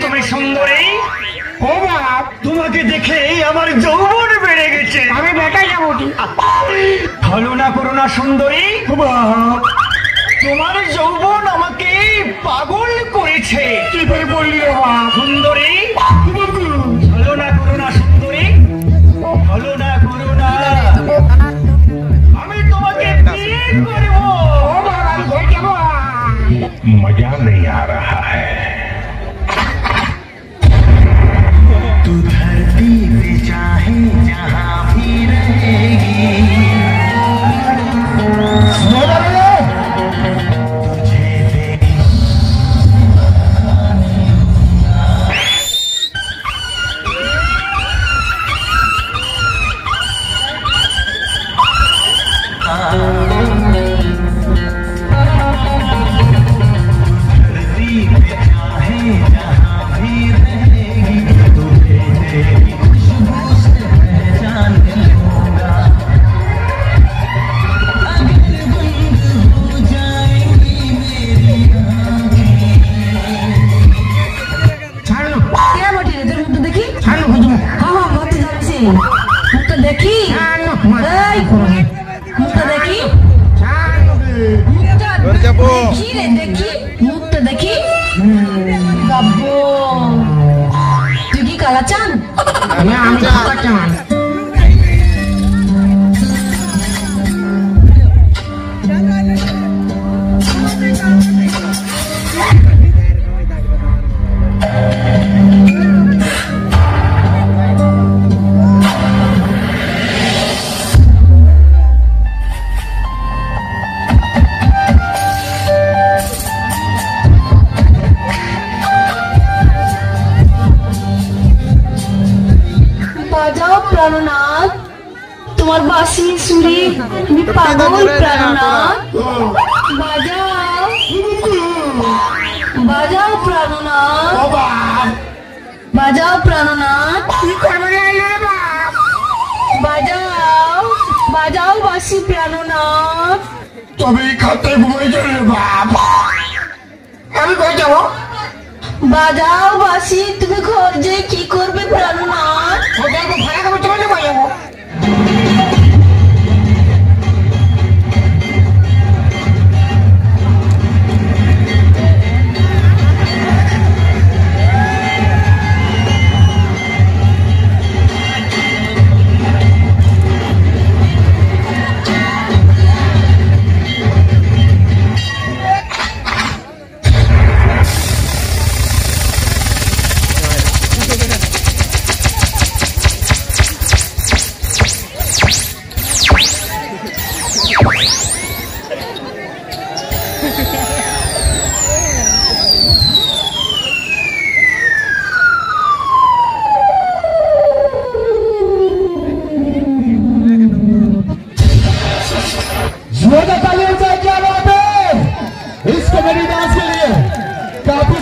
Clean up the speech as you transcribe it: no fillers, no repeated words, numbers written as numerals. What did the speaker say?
তুমি সুন্দরী, তোমাকে দেখে আমার যৌবন বেড়ে গেছে। আমি বেটাই যাবো। ভালো না করো না সুন্দরী, তোমার যৌবন আমাকে পাগল করেছে। কি করে বললি রে বাবা? সুন্দরী, ভালো না করো না সুন্দরী, ভালো না করো না, আমি তোমাকে বিয়ে করব। मजा नहीं आ रहा है। तू धरती पे चाहे जहां भी रहेगी, तुझे देखी मुझे देखी तू की काला चांद বাজাও প্রাণনাথ, তোমার বাঁশি সুরে আমি পাগল প্রাণনাথ। বাজাও বাজাও প্রাণনাথ, বাজাও প্রাণনাথ, বাজাও বাজাও বাঁশি প্রাণনাথ। তবে খাতে ঘুমাই যাবে বাবা। আমি কই যাবো? বাজাও বাঁশি, তুমি ঘর যে কি করবে প্রাণনাথ? ভাড়া খাবো, তোমার যাবো। क्या बात है इस कॉमेडी डांस के लिए काफी